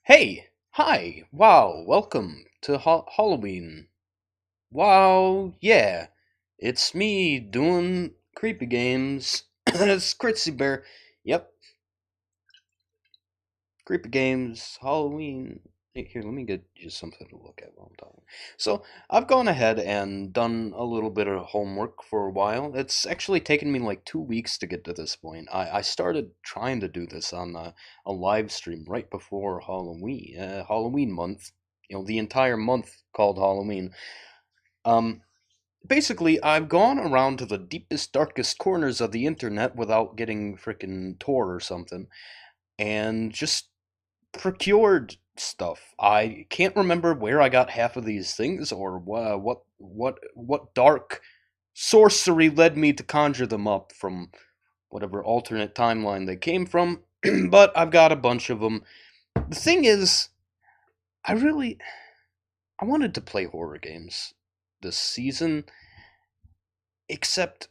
Hey! Hi! Wow, welcome to Halloween. Wow, yeah. It's me doing creepy games. It's Critsy Bear. Yep, creepy games, Halloween. Here, let me get you something to look at while I'm talking. So, I've gone ahead and done a little bit of homework for a while. It's actually taken me like 2 weeks to get to this point. I started trying to do this on a live stream right before Halloween month. The entire month called Halloween. Um, Basically, I've gone around to the deepest, darkest corners of the internet without getting frickin' tore or something, and just procured stuff. I can't remember where I got half of these things or what dark sorcery led me to conjure them up from whatever alternate timeline they came from, but I've got a bunch of them. The thing is, I really I wanted to play horror games this season, except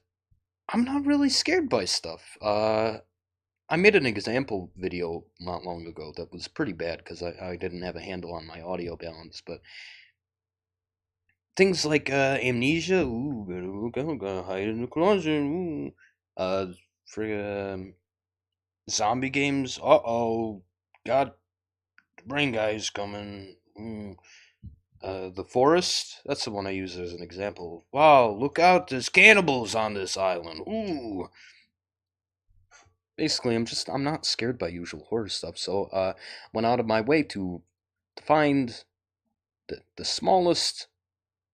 I'm not really scared by stuff. I made an example video not long ago that was pretty bad because I didn't have a handle on my audio balance, but things like amnesia, ooh, gotta hide in the closet, ooh, uh, zombie games, god, the brain guy's coming, the forest, that's the one I use as an example. Wow, look out, there's cannibals on this island, ooh. Basically, I'm not scared by usual horror stuff, so went out of my way to find the smallest,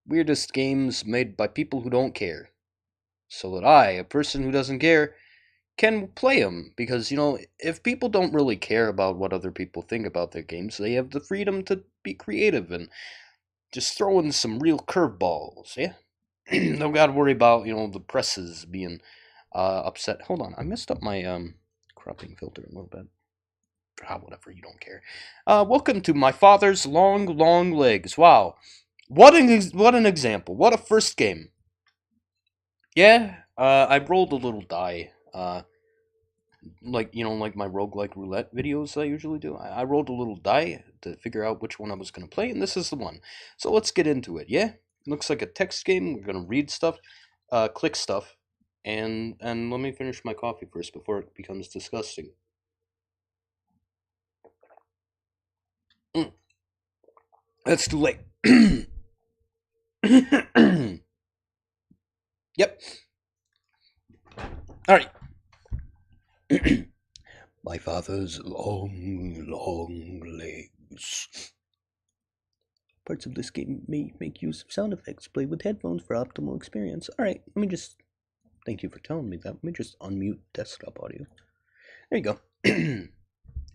weirdest games made by people who don't care, so that I, a person who doesn't care, can play them. Because if people don't really care about what other people think about their games, they have the freedom to be creative and just throw in some real curveballs. Yeah, don't got to worry about the presses being upset. Hold on, I messed up my cropping filter a little bit. Whatever, you don't care. Welcome to my father's long, long legs. Wow, what an example! What a first game. Yeah, I rolled a little die. Like my roguelike roulette videos I usually do. I rolled a little die to figure out which one I was gonna play, and this is the one. So let's get into it. Yeah, looks like a text game. We're gonna read stuff, click stuff, and let me finish my coffee first before it becomes disgusting. Mm, that's too late. Yep. All right. My father's long, long legs. Parts of this game may make use of sound effects. Play with headphones for optimal experience. Alright, let me just. Thank you for telling me that. Let me just unmute desktop audio. There you go. If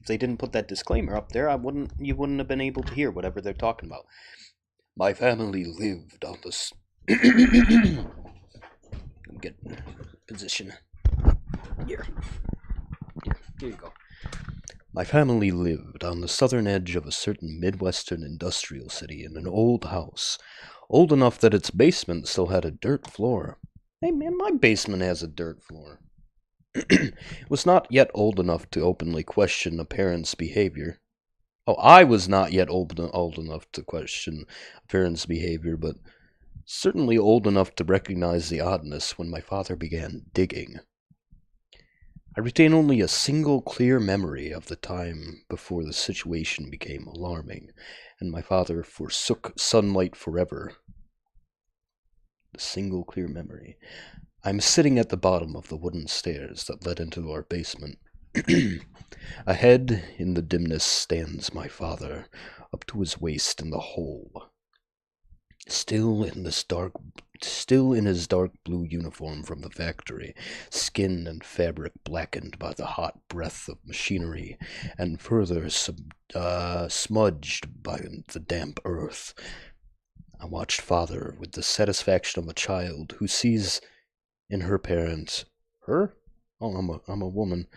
they didn't put that disclaimer up there, you wouldn't have been able to hear whatever they're talking about. My family lived on this. Get position. Here. Here you go. My family lived on the southern edge of a certain Midwestern industrial city in an old house, old enough that its basement still had a dirt floor. Hey man, my basement has a dirt floor. It was not yet old enough to openly question a parent's behavior. Oh, I was not yet old enough to question a parent's behavior, but certainly old enough to recognize the oddness when my father began digging. I retain only a single clear memory of the time before the situation became alarming, and my father forsook sunlight forever. The single clear memory. I'm sitting at the bottom of the wooden stairs that led into our basement. Ahead, in the dimness, stands my father, up to his waist in the hole. Still in his dark blue uniform from the factory, skin and fabric blackened by the hot breath of machinery, and further smudged by the damp earth. I watched father with the satisfaction of a child who sees in her parent, her? Oh, I'm a woman.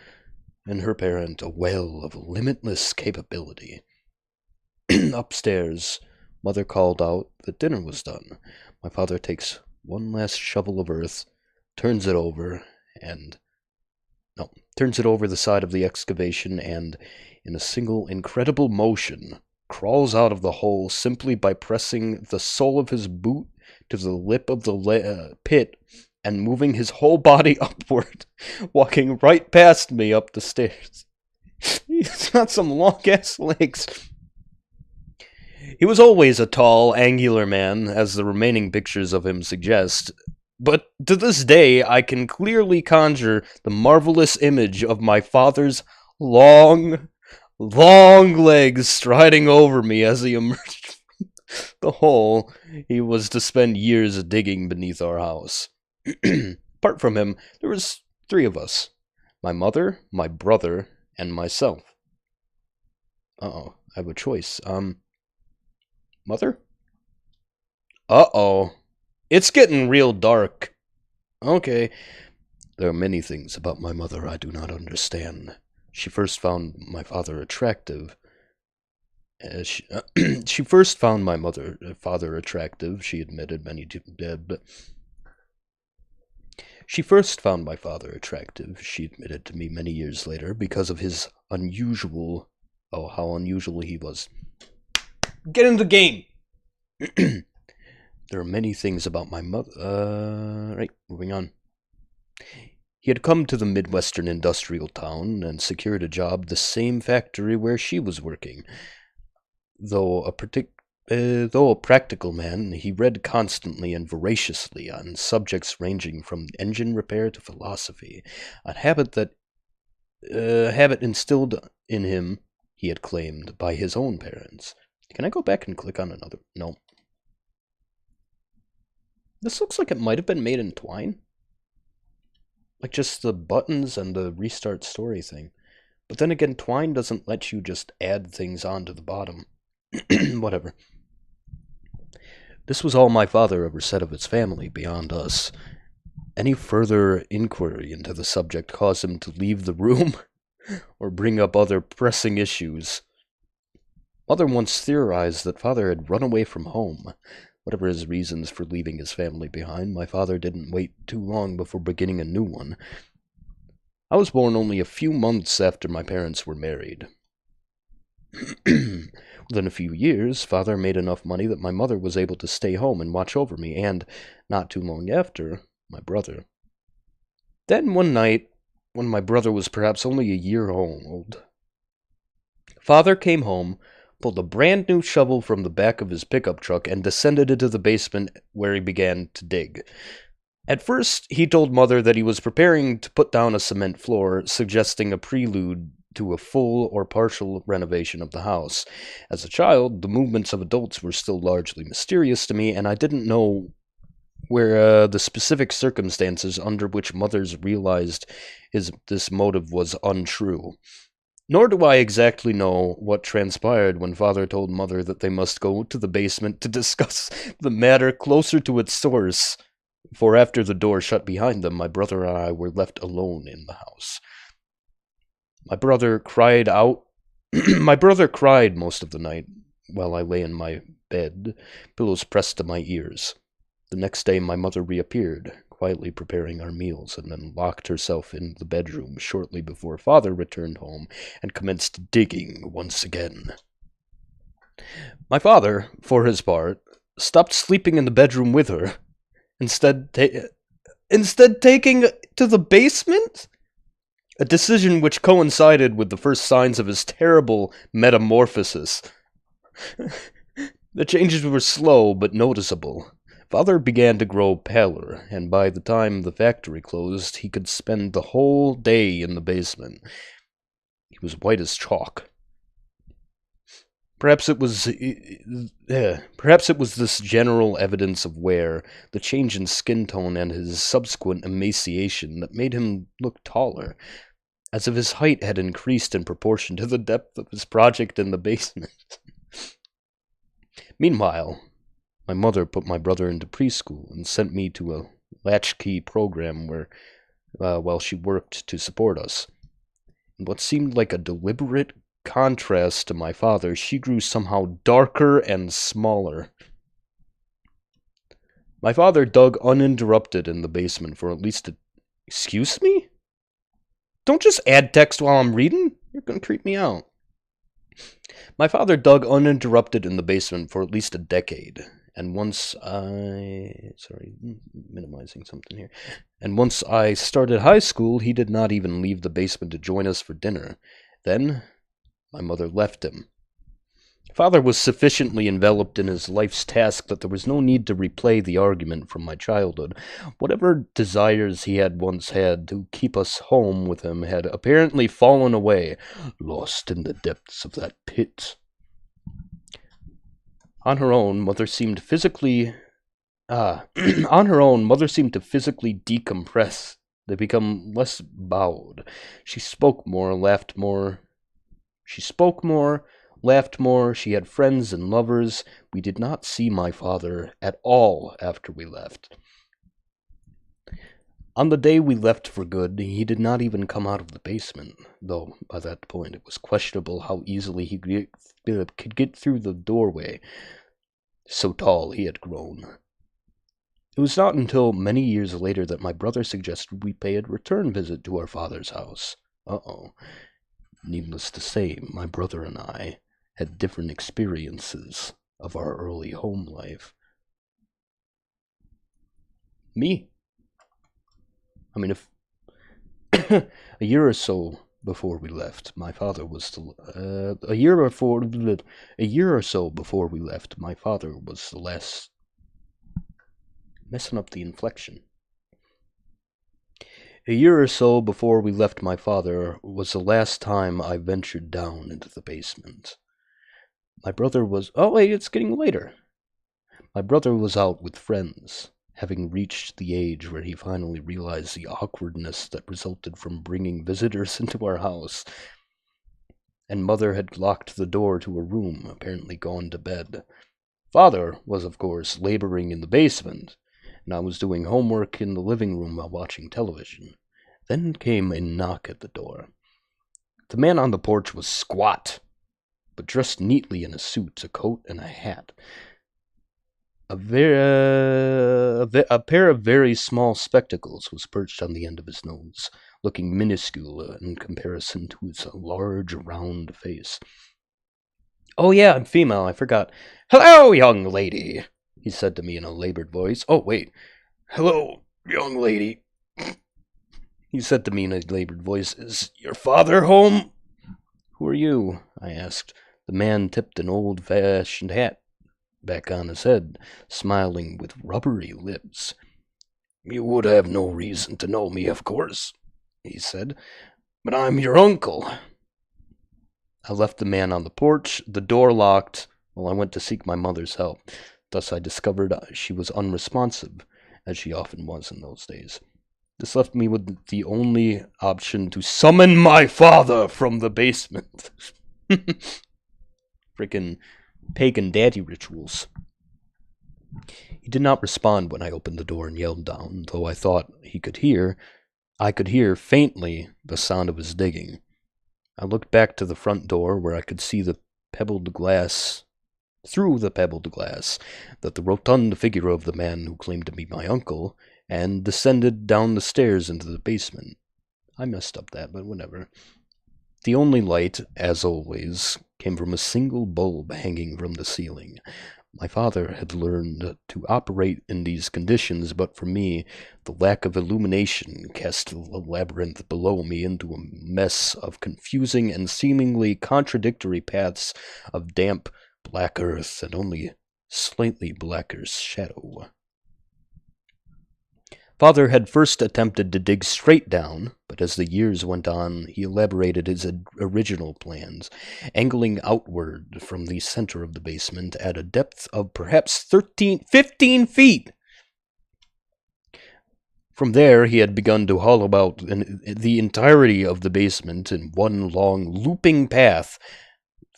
In her parent, a well of limitless capability. Upstairs, mother called out that dinner was done. My father takes one last shovel of earth, turns it over, turns it over the side of the excavation, and in a single incredible motion, crawls out of the hole simply by pressing the sole of his boot to the lip of the pit and moving his whole body upward, walking right past me up the stairs. He's got some long-ass legs. He was always a tall, angular man, as the remaining pictures of him suggest, but to this day I can clearly conjure the marvelous image of my father's long legs striding over me as he emerged from the hole he was to spend years digging beneath our house. Apart from him, there was 3 of us. My mother, my brother, and myself. Uh-oh, I have a choice. Mother? Uh-oh. It's getting real dark. Okay. There are many things about my mother I do not understand. She first found my father attractive. She first found my father attractive, she admitted She first found my father attractive, she admitted to me many years later, because of his unusual... Oh, how unusual he was. Get in the game! There are many things about my mother... right, moving on. He had come to the Midwestern industrial town and secured a job at the same factory where she was working. Though a practical man, he read constantly and voraciously on subjects ranging from engine repair to philosophy, a habit instilled in him, he had claimed, by his own parents. Can I go back and click on another? No. This looks like it might have been made in Twine. Like just the buttons and the restart story thing. But then again, Twine doesn't let you just add things onto the bottom. Whatever. This was all my father ever said of his family beyond us. Any further inquiry into the subject caused him to leave the room or bring up other pressing issues. Mother once theorized that father had run away from home. Whatever his reasons for leaving his family behind, my father didn't wait too long before beginning a new one. I was born only a few months after my parents were married. Within a few years, father made enough money that my mother was able to stay home and watch over me, and, not too long after, my brother. Then one night, when my brother was perhaps only a year old, father came home, pulled a brand-new shovel from the back of his pickup truck, and descended into the basement where he began to dig. At first, he told mother that he was preparing to put down a cement floor, suggesting a prelude to a full or partial renovation of the house. As a child, the movements of adults were still largely mysterious to me, and I didn't know where the specific circumstances under which mothers realized this motive was untrue. Nor do I exactly know what transpired when father told mother that they must go to the basement to discuss the matter closer to its source, for after the door shut behind them, my brother and I were left alone in the house. My brother cried most of the night while I lay in my bed, pillows pressed to my ears. The next day my mother reappeared, quietly preparing our meals, and then locked herself in the bedroom shortly before father returned home and commenced digging once again. My father, for his part, stopped sleeping in the bedroom with her, instead taking to the basement? A decision which coincided with the first signs of his terrible metamorphosis. The changes were slow but noticeable. Father began to grow paler, and by the time the factory closed, he could spend the whole day in the basement. He was white as chalk. Perhaps it was this general evidence of wear, the change in skin tone and his subsequent emaciation that made him look taller, as if his height had increased in proportion to the depth of his project in the basement. Meanwhile, my mother put my brother into preschool and sent me to a latchkey program while she worked to support us. In what seemed like a deliberate contrast to my father, she grew somehow darker and smaller. My father dug uninterrupted in the basement for at least Excuse me? Don't just add text while I'm reading. You're gonna creep me out. My father dug uninterrupted in the basement for at least a decade, and minimizing something here. And once I started high school, he did not even leave the basement to join us for dinner. Then, my mother left him. Father was sufficiently enveloped in his life's task that there was no need to replay the argument from my childhood. Whatever desires he had once had to keep us home with him had apparently fallen away, lost in the depths of that pit. On her own, mother seemed to physically decompress. They become less bowed. She spoke more, laughed more. She had friends and lovers. We did not see my father at all after we left. On the day we left for good, he did not even come out of the basement, though by that point it was questionable how easily he could get through the doorway. So tall he had grown. It was not until many years later that my brother suggested we pay a return visit to our father's house. Needless to say, my brother and I had different experiences of our early home life. Me? I mean, if a year or so before we left, my father was the a year or so before we left, my father was the last. Messing up the inflection. A year or so before we left, my father was the last time I ventured down into the basement. My brother was... Oh, wait, it's getting later. My brother was out with friends, having reached the age where he finally realized the awkwardness that resulted from bringing visitors into our house. And mother had locked the door to her room, apparently gone to bed. Father was, of course, laboring in the basement, and I was doing homework in the living room while watching television. Then came a knock at the door. The man on the porch was squat, but dressed neatly in a suit, a coat, and a hat. A pair of very small spectacles was perched on the end of his nose, looking minuscule in comparison to his large, round face. "Oh yeah, I'm female, I forgot. Hello, young lady," he said to me in a labored voice. "Oh, wait. Hello, young lady," he said to me in a labored voice. "Is your father home?" "Who are you?" I asked. The man tipped an old-fashioned hat back on his head, smiling with rubbery lips. "You would have no reason to know me, of course," he said, "but I'm your uncle." I left the man on the porch, the door locked, while I went to seek my mother's help. Thus I discovered she was unresponsive, as she often was in those days. This left me with the only option to summon my father from the basement. Frickin' pagan daddy rituals. He did not respond when I opened the door and yelled down, though I thought I could hear faintly the sound of his digging. I looked back to the front door where I could see through the pebbled glass, that the rotund figure of the man who claimed to be my uncle, and descended down the stairs into the basement. I messed up that, but whatever. The only light, as always, came from a single bulb hanging from the ceiling. My father had learned to operate in these conditions, but for me, the lack of illumination cast the labyrinth below me into a mess of confusing and seemingly contradictory paths of damp, black earth and only slightly blacker shadow. Father had first attempted to dig straight down, but as the years went on, he elaborated his original plans, angling outward from the center of the basement at a depth of perhaps 15 feet. From there, he had begun to hollow out the entirety of the basement in one long, looping path,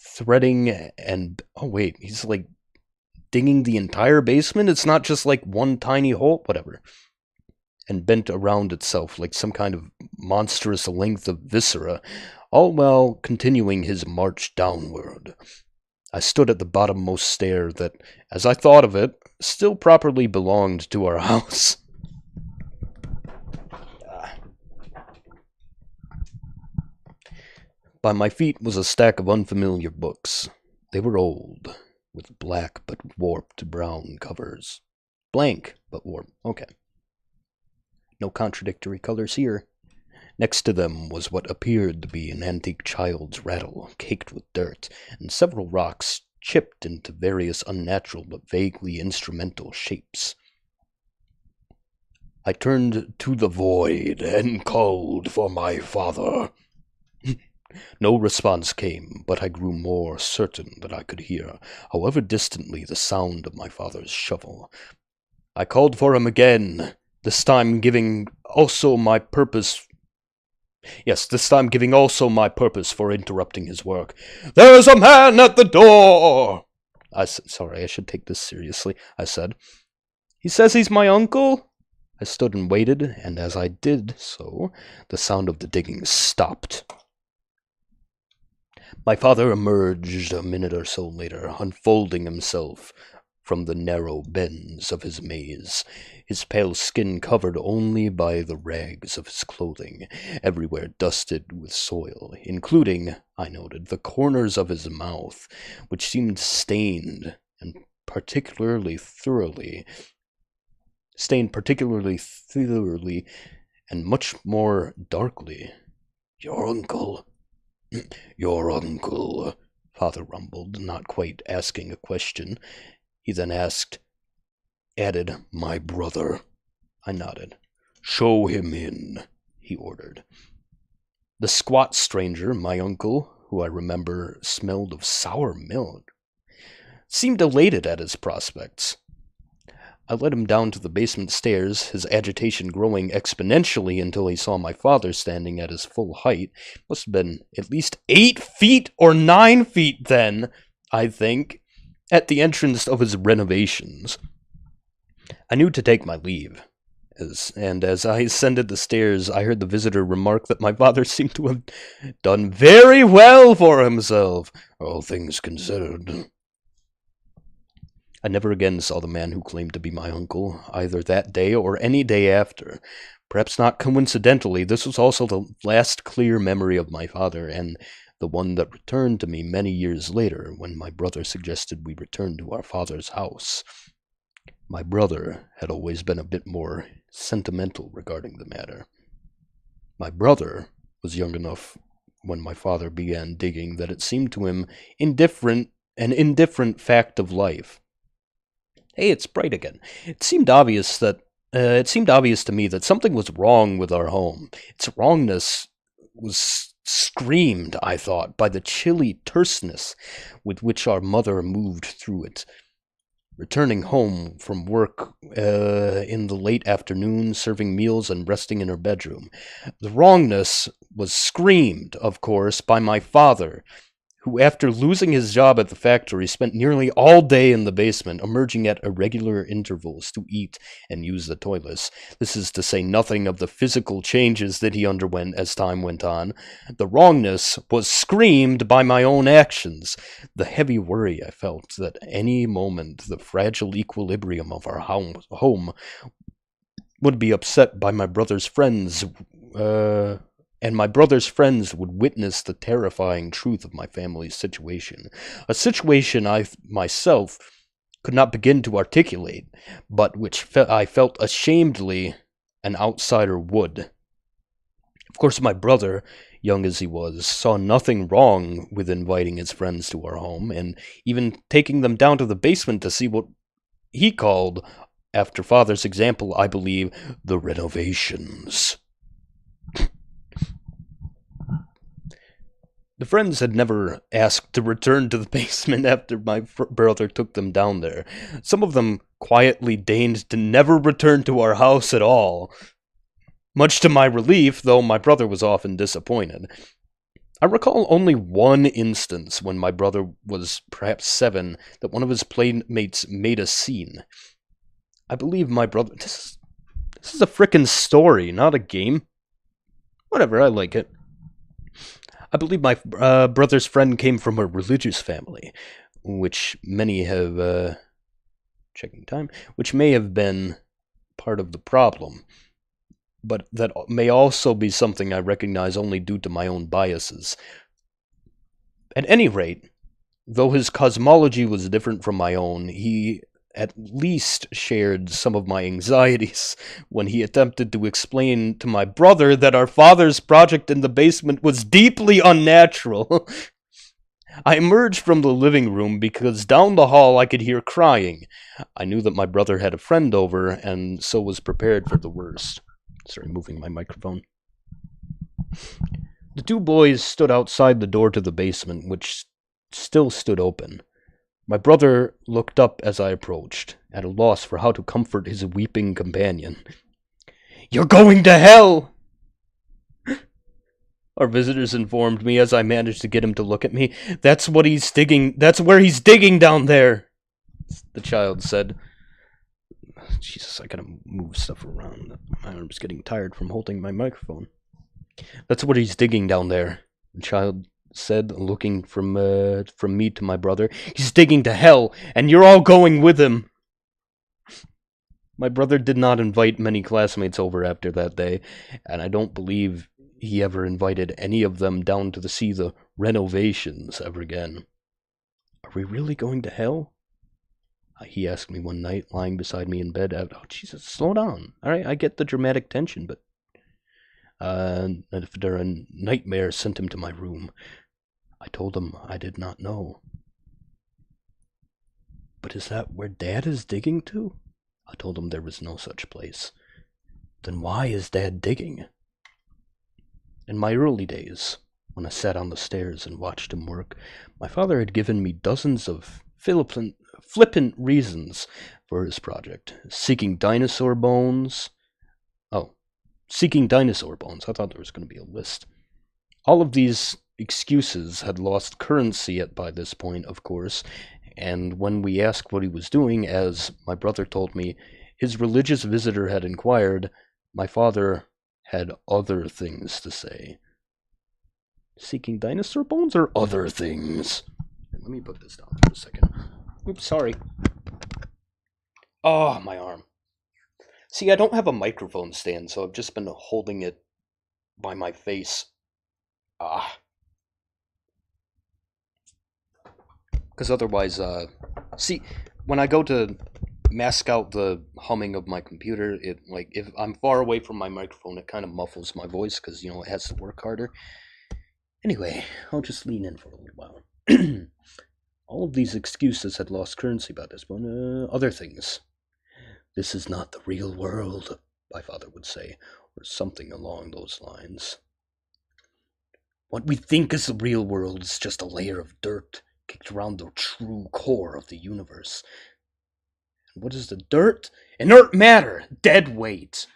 threading and... Oh, wait, he's, like, digging the entire basement? It's not just, like, one tiny hole? Whatever. And bent around itself like some kind of monstrous length of viscera, all while continuing his march downward. I stood at the bottommost stair that, as I thought of it, still properly belonged to our house. By my feet was a stack of unfamiliar books. They were old, with black but warped brown covers. Blank but warped. Okay. No contradictory colors here. Next to them was what appeared to be an antique child's rattle, caked with dirt, and several rocks chipped into various unnatural but vaguely instrumental shapes. I turned to the void and called for my father. No response came, but I grew more certain that I could hear, however distantly, the sound of my father's shovel. I called for him again, this time giving also my purpose for interrupting his work. "There's a man at the door!" Sorry, I should take this seriously, I said. "He says he's my uncle?" I stood and waited, and as I did so, the sound of the digging stopped. My father emerged a minute or so later, unfolding himself from the narrow bends of his maze, his pale skin covered only by the rags of his clothing, everywhere dusted with soil, including, I noted, the corners of his mouth, which seemed stained particularly thoroughly, and much more darkly. "Your uncle, Father rumbled, not quite asking a question. He then added, "My brother." I nodded. "Show him in," he ordered. The squat stranger, my uncle, who I remember smelled of sour milk, seemed elated at his prospects. I led him down to the basement stairs, his agitation growing exponentially until he saw my father standing at his full height. Must have been at least 8 feet or 9 feet then, I think, at the entrance of his renovations. I knew to take my leave, and as I ascended the stairs, I heard the visitor remark that my father seemed to have done very well for himself, all things considered. I never again saw the man who claimed to be my uncle, either that day or any day after. Perhaps not coincidentally, this was also the last clear memory of my father, and the one that returned to me many years later, when my brother suggested we return to our father's house. My brother had always been a bit more sentimental regarding the matter. My brother was young enough when my father began digging that it seemed to him an indifferent fact of life. Hey, it's bright again. It seemed obvious to me that something was wrong with our home. Its wrongness was screamed, I thought, by the chilly terseness with which our mother moved through it. Returning home from work in the late afternoon, serving meals and resting in her bedroom. The wrongness was screamed, of course, by my father, who, after losing his job at the factory, spent nearly all day in the basement, emerging at irregular intervals to eat and use the toilets. This is to say nothing of the physical changes that he underwent as time went on. The wrongness was screamed by my own actions. The heavy worry I felt that any moment the fragile equilibrium of our home would be upset by my brother's friends, and my brother's friends would witness the terrifying truth of my family's situation. A situation I myself could not begin to articulate, but which I felt ashamedly an outsider would. Of course, my brother, young as he was, saw nothing wrong with inviting his friends to our home, and even taking them down to the basement to see what he called, after father's example, I believe, the renovations. The friends had never asked to return to the basement after my brother took them down there. Some of them quietly deigned to never return to our house at all. Much to my relief, though my brother was often disappointed. I recall only one instance when my brother was perhaps 7 that one of his playmates made a scene. I believe my brother... This is a frickin' story, not a game. Whatever, I like it. I believe my brother's friend came from a religious family, which many have, which may have been part of the problem, but that may also be something I recognize only due to my own biases. At any rate, though his cosmology was different from my own, he at least shared some of my anxieties when he attempted to explain to my brother that our father's project in the basement was deeply unnatural. I emerged from the living room because down the hall I could hear crying. I knew that my brother had a friend over, and so was prepared for the worst. Sorry, moving my microphone. The two boys stood outside the door to the basement, which still stood open. My brother looked up as I approached, at a loss for how to comfort his weeping companion. "You're going to hell!" Our visitors informed me as I managed to get him to look at me. That's where he's digging down there," the child said. Jesus, I gotta move stuff around. My arm's getting tired from holding my microphone. "That's what he's digging down there," the child said, looking from me to my brother. "He's digging to hell, and you're all going with him." My brother did not invite many classmates over after that day, and I don't believe he ever invited any of them down to see the renovations ever again. "Are we really going to hell?" He asked me one night, lying beside me in bed. Oh, Jesus, slow down. All right, I get the dramatic tension, but if there a nightmare sent him to my room, I told him I did not know. "But is that where Dad is digging to?" I told him there was no such place. "Then why is Dad digging?" In my early days, when I sat on the stairs and watched him work, my father had given me dozens of flippant reasons for his project. Seeking dinosaur bones. I thought there was going to be a list. All of these excuses had lost currency by this point, of course, and when we asked what he was doing, as my brother told me, his religious visitor had inquired, my father had other things to say. Seeking dinosaur bones or other things? Let me put this down for a second. Oops, sorry. Oh, my arm. See, I don't have a microphone stand, so I've just been holding it by my face. Because otherwise, see, when I go to mask out the humming of my computer, if I'm far away from my microphone, it kind of muffles my voice because, it has to work harder. Anyway, I'll just lean in for a little while. All of these excuses had lost currency by this point. Other things. "This is not the real world," my father would say, or something along those lines. "What we think is the real world is just a layer of dirt kicked around the true core of the universe. And what is the dirt? Inert matter, dead weight.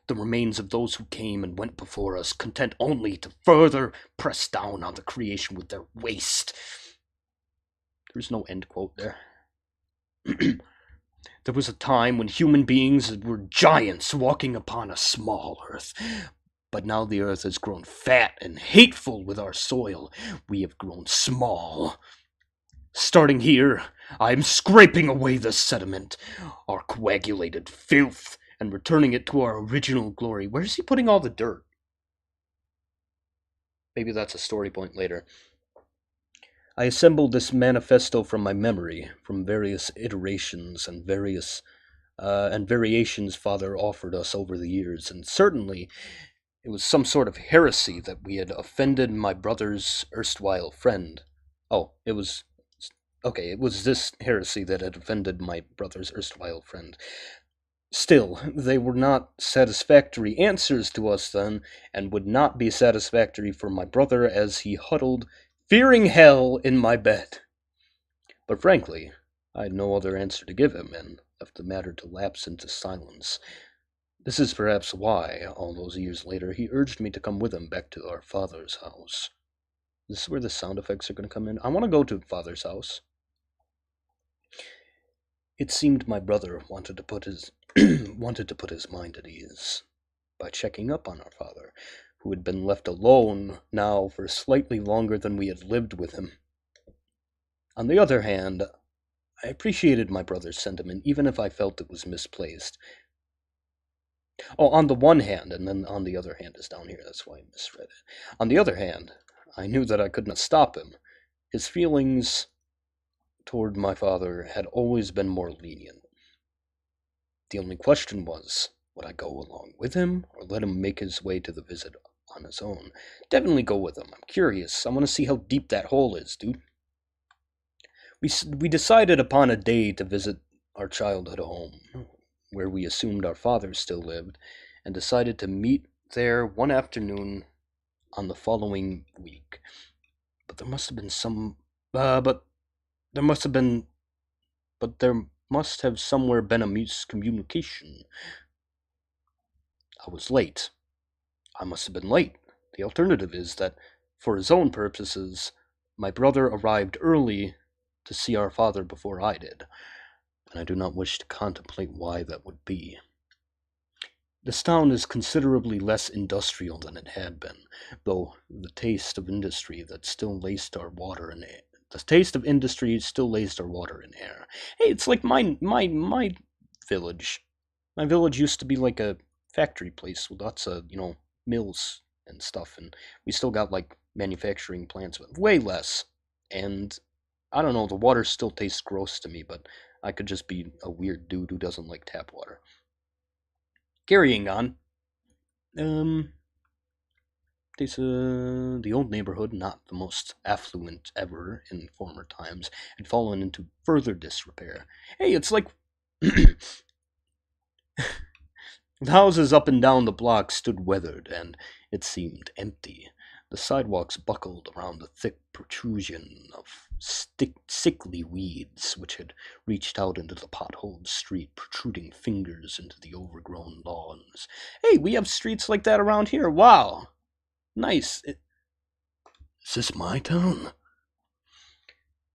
The remains of those who came and went before us, content only to further press down on the creation with their waste." There's no end quote there. "There was a time when human beings were giants walking upon a small earth. But now the earth has grown fat and hateful with our soil. We have grown small. Starting here, I am scraping away the sediment, our coagulated filth, and returning it to our original glory." Where's he putting all the dirt? Maybe that's a story point later. I assembled this manifesto from my memory, from various iterations and variations Father offered us over the years, and certainly it was some sort of heresy that we had offended my brother's erstwhile friend. It was this heresy that had offended my brother's erstwhile friend. Still, they were not satisfactory answers to us then, and would not be satisfactory for my brother as he huddled, fearing hell, in my bed. But frankly, I had no other answer to give him, and left the matter to lapse into silence. This is perhaps why, all those years later, he urged me to come with him back to our father's house. This is where the sound effects are going to come in. I want to go to Father's house. It seemed my brother wanted to put his mind at ease by checking up on our father, who had been left alone now for slightly longer than we had lived with him. On the other hand, I appreciated my brother's sentiment, even if I felt it was misplaced. On the one hand, and then on the other hand is down here, that's why I misread it. On the other hand, I knew that I could not stop him. His feelings toward my father had always been more lenient. The only question was, would I go along with him or let him make his way to the visit on his own? Definitely go with him. I'm curious. I want to see how deep that hole is, dude. We decided upon a day to visit our childhood home, where we assumed our father still lived, and decided to meet there one afternoon on the following week. But there must have been some. But there must have been. But there must have somewhere been a miscommunication. I was late. I must have been late. The alternative is that, for his own purposes, my brother arrived early to see our father before I did, and I do not wish to contemplate why that would be. This town is considerably less industrial than it had been, though the taste of industry that still laced our water in air. The taste of industry still laced our water in air. Hey, it's like my village. My village used to be like a factory place with lots of, mills and stuff, and we still got like manufacturing plants, but way less. And I don't know, the water still tastes gross to me, but I could just be a weird dude who doesn't like tap water. Carrying on. The old neighborhood, not the most affluent ever in former times, had fallen into further disrepair. Hey, it's like the houses up and down the block stood weathered, and it seemed empty. The sidewalks buckled around the thick protrusion of sickly weeds which had reached out into the potholed street, protruding fingers into the overgrown lawns. Hey, we have streets like that around here. Wow. Nice. Is this my town?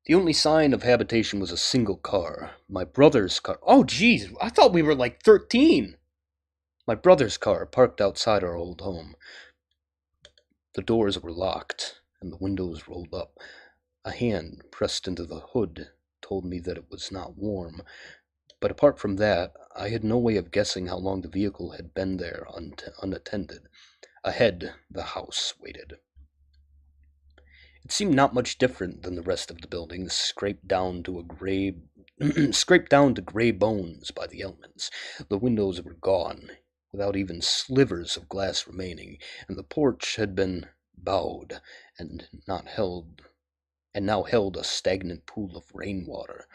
The only sign of habitation was a single car. My brother's car. Oh, geez. I thought we were like 13. My brother's car parked outside our old home. The doors were locked, and the windows rolled up. A hand pressed into the hood told me that it was not warm, but apart from that, I had no way of guessing how long the vehicle had been there unattended. Ahead, the house waited. It seemed not much different than the rest of the buildings, scraped down to gray bones by the elements. The windows were gone, without even slivers of glass remaining, and the porch had been bowed and now held a stagnant pool of rainwater.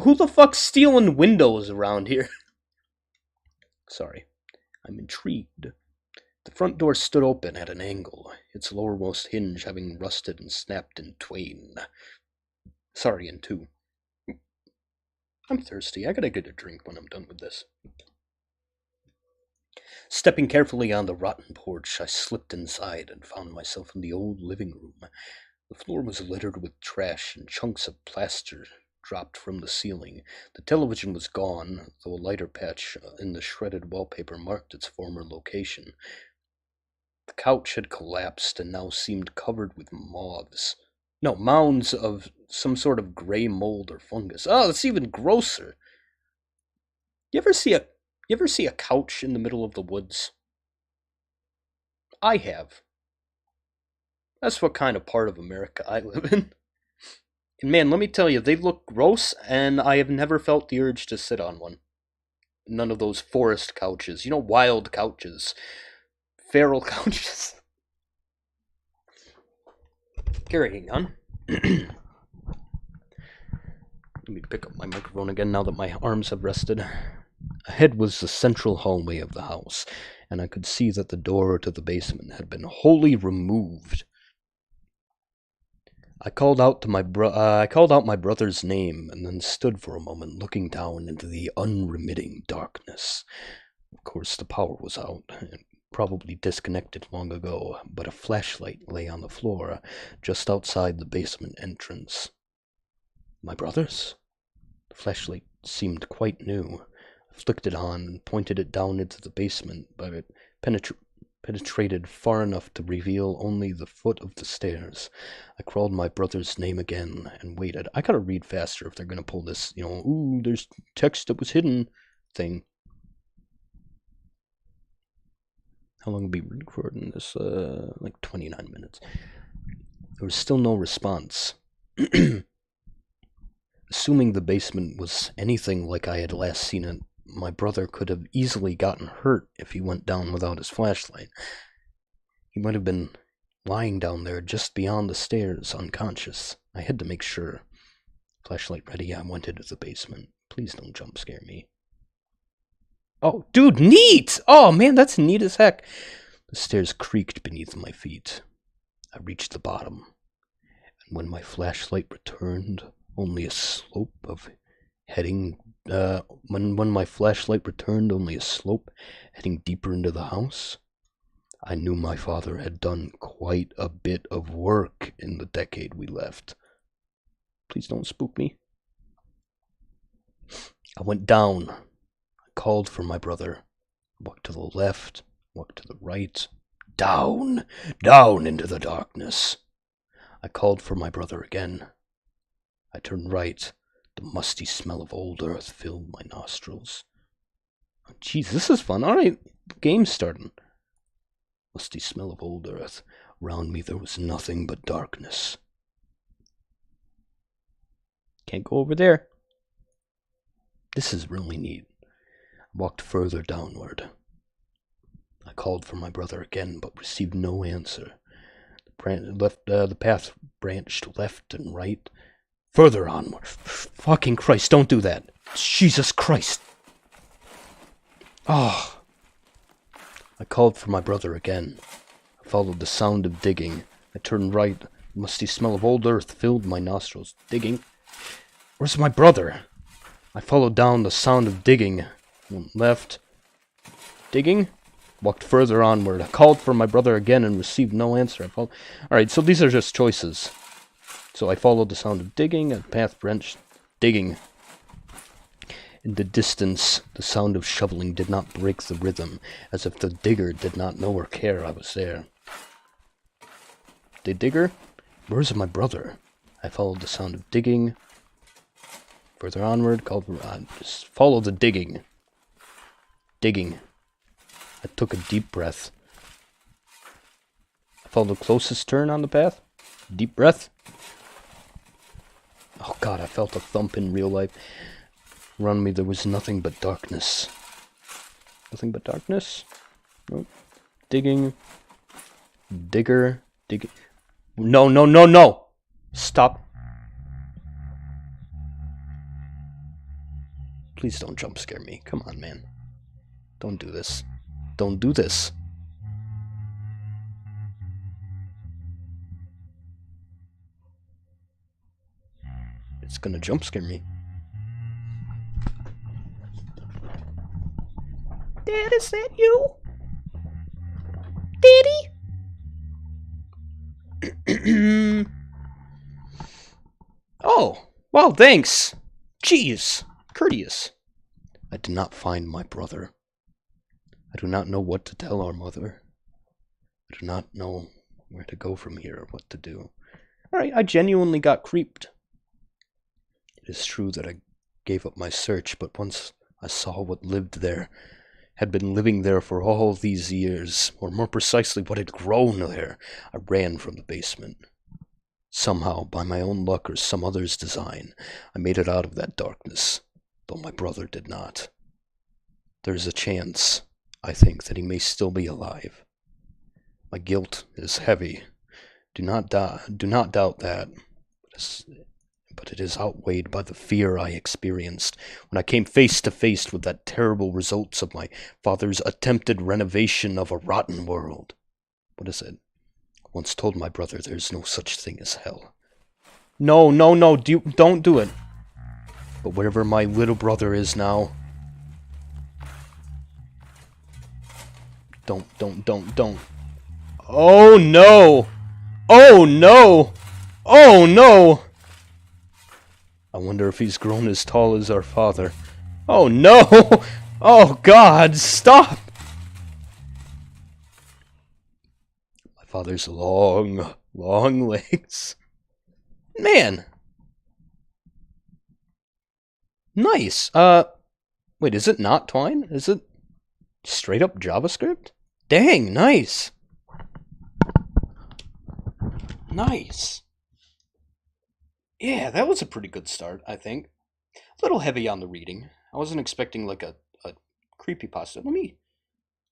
Who the fuck's stealing windows around here? Sorry, I'm intrigued. The front door stood open at an angle, its lowermost hinge having rusted and snapped in twain. Sorry, in two. I'm thirsty. I gotta get a drink when I'm done with this. Stepping carefully on the rotten porch, I slipped inside and found myself in the old living room. The floor was littered with trash and chunks of plaster dropped from the ceiling. The television was gone, though a lighter patch in the shredded wallpaper marked its former location. The couch had collapsed and now seemed covered with mounds of some sort of gray mold or fungus. Oh, that's even grosser. You ever see a couch in the middle of the woods? I have. That's what kind of part of America I live in. And man, let me tell you, they look gross, and I have never felt the urge to sit on one. None of those forest couches. Wild couches. Feral couches. Carrying on. Let me pick up my microphone again now that my arms have rested. Ahead was the central hallway of the house, and I could see that the door to the basement had been wholly removed. I called out my brother's name, and then stood for a moment looking down into the unremitting darkness. Of course, the power was out, and probably disconnected long ago, but a flashlight lay on the floor just outside the basement entrance. My brother's? The flashlight seemed quite new. I flicked it on and pointed it down into the basement, but it penetrated far enough to reveal only the foot of the stairs. I crawled my brother's name again and waited. I gotta read faster if they're gonna pull this, ooh, there's text that was hidden thing. How long have we been recording this? Like 29 minutes. There was still no response. Assuming the basement was anything like I had last seen it, my brother could have easily gotten hurt if he went down without his flashlight. He might have been lying down there just beyond the stairs, unconscious. I had to make sure. Flashlight ready, I went into the basement. Please don't jump scare me. Oh, dude, neat! Oh, man, that's neat as heck. The stairs creaked beneath my feet. I reached the bottom, and when my flashlight returned, only a slope of heading, when my flashlight returned only a slope heading deeper into the house, I knew my father had done quite a bit of work in the decade we left. Please don't spook me. I went down. I called for my brother. Walked to the left, walked to the right. Down, down into the darkness. I called for my brother again. I turned right. The musty smell of old earth filled my nostrils. Oh, jeez, this is fun. Alright, the game's starting. Musty smell of old earth. Around me there was nothing but darkness. Can't go over there. This is really neat. I walked further downward. I called for my brother again, but received no answer. The path branched left and right. Further onward. Fucking Christ, don't do that. Jesus Christ. Oh. I called for my brother again. I followed the sound of digging. I turned right. The musty smell of old earth filled my nostrils. Digging? Where's my brother? I followed down the sound of digging. Went left. Digging? Walked further onward. I called for my brother again and received no answer. Alright, so these are just choices. So I followed the sound of digging, and path branched. Digging. In the distance, the sound of shoveling did not break the rhythm, as if the digger did not know or care I was there. The digger? Where's my brother? I followed the sound of digging. Further onward, called for... just follow the digging. Digging. I took a deep breath. I followed the closest turn on the path. Deep breath. Oh god, I felt a thump in real life. Around me there was nothing but darkness. Nothing but darkness? Nope. Digging. Digger. Digging. No, no, no, no! Stop. Please don't jump scare me. Come on, man. Don't do this. Don't do this. It's gonna jump scare me. Dad, is that you? Daddy? Oh, well, thanks. Jeez, courteous. I did not find my brother. I do not know what to tell our mother. I do not know where to go from here or what to do. Alright, I genuinely got creeped. It is true that I gave up my search, but once I saw what lived there, had been living there for all these years, or more precisely what had grown there, I ran from the basement. Somehow, by my own luck or some other's design, I made it out of that darkness, though my brother did not. There is a chance, I think, that he may still be alive. My guilt is heavy. Do not doubt that. But it is outweighed by the fear I experienced when I came face to face with that terrible results of my father's attempted renovation of a rotten world. What is it? I once told my brother there's no such thing as hell. No, no, no, don't do it. But wherever my little brother is now... Don't. Oh no! Oh no! Oh no! I wonder if he's grown as tall as our father. Oh no! Oh god, stop! My father's long legs. Man! Nice. Wait, is it not Twine? Is it straight up JavaScript? Dang, nice. Nice. Yeah, that was a pretty good start, I think. A little heavy on the reading. I wasn't expecting like a creepypasta. Let me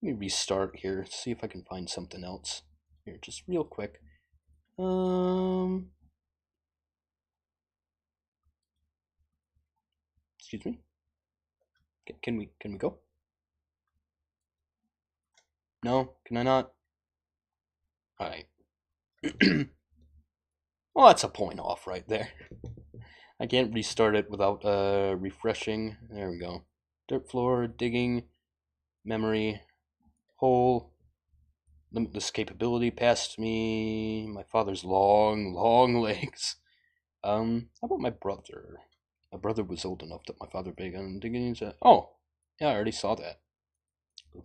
restart here, see if I can find something else. Here, just real quick. Excuse me. Can we go? No, can I not? All right. Well, that's a point off right there. I can't restart it without refreshing. There we go. Dirt floor, digging, memory, hole, limitless capability past me, my father's long legs. How about my brother? My brother was old enough that my father began digging into. Oh, yeah, I already saw that.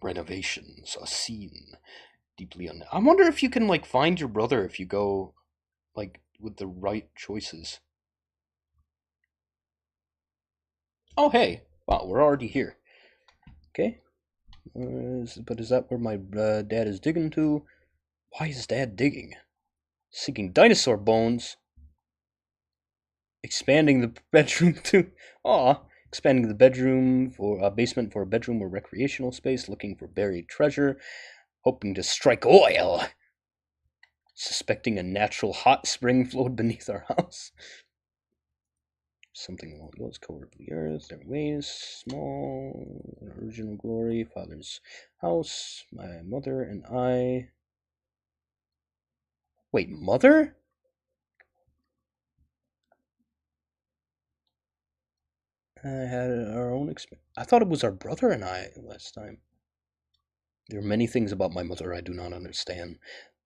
Renovations, a scene deeply un. I wonder if you can like find your brother if you go like with the right choices. Oh, hey, wow, we're already here. Okay, but is that where my dad is digging to? Why is dad digging? Seeking dinosaur bones. Expanding the bedroom to. Aw. Expanding the bedroom for a basement for a bedroom or recreational space. Looking for buried treasure. Hoping to strike oil. Suspecting a natural hot spring flowed beneath our house. Something along those covered of the earth, their ways, small, original glory, father's house, my mother and I. Wait, mother? I had our own experience. I thought it was our brother and I last time. There are many things about my mother I do not understand.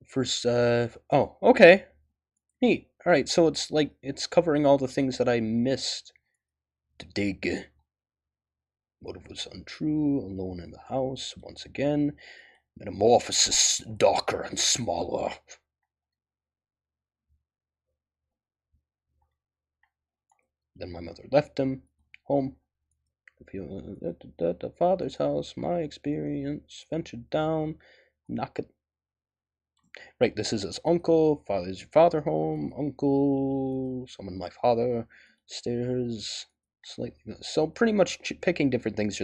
First, oh, okay. Neat. Alright, so it's like, it's covering all the things that I missed. To dig. Motive was untrue, alone in the house, once again. Metamorphosis, darker and smaller. Then my mother left him. Home. The father's house, my experience. Ventured down. Knock it. Right, this is his uncle. Father's your father home. Uncle. Summon my father. Stairs. Slightly. So pretty much picking different things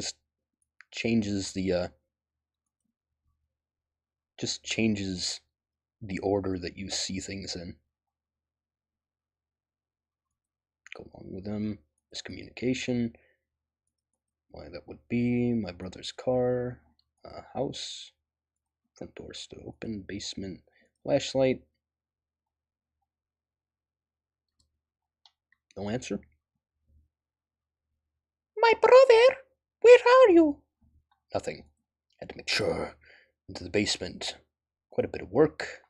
changes the just changes the order that you see things in. Go along with them. Miscommunication. Why that would be. My brother's car. House. Front door still open. Basement. Flashlight. No answer. My brother, where are you? Nothing. Had to make sure. Into the basement. Quite a bit of work.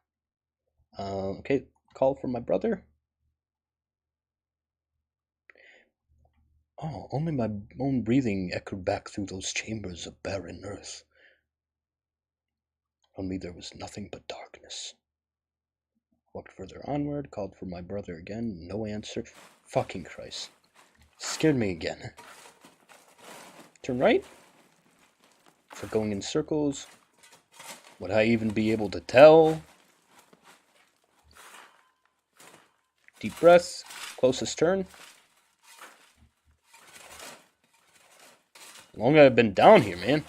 Okay, call from my brother. Oh, only my own breathing echoed back through those chambers of barren earth. On me there was nothing but darkness. Walked further onward, called for my brother again, no answer. Fucking Christ. Scared me again. Turn right? For going in circles. Would I even be able to tell? Deep breath. Closest turn. Long I've been down here, man.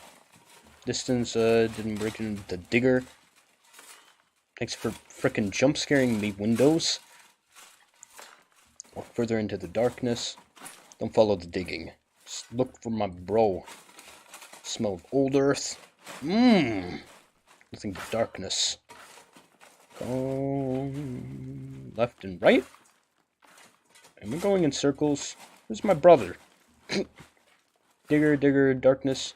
Distance didn't break into the digger. Thanks for frickin' jump scaring me, windows. Walk further into the darkness. Don't follow the digging. Just look for my bro. Smell of old earth. Nothing but darkness. Go left and right. And we're going in circles. Where's my brother? Digger, darkness.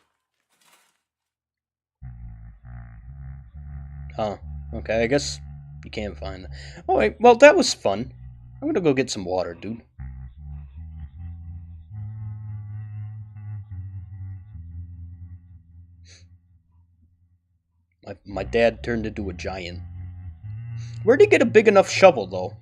Huh. Okay, I guess you can't find that. Alright, well, that was fun. I'm gonna go get some water, dude. My dad turned into a giant. Where'd he get a big enough shovel, though?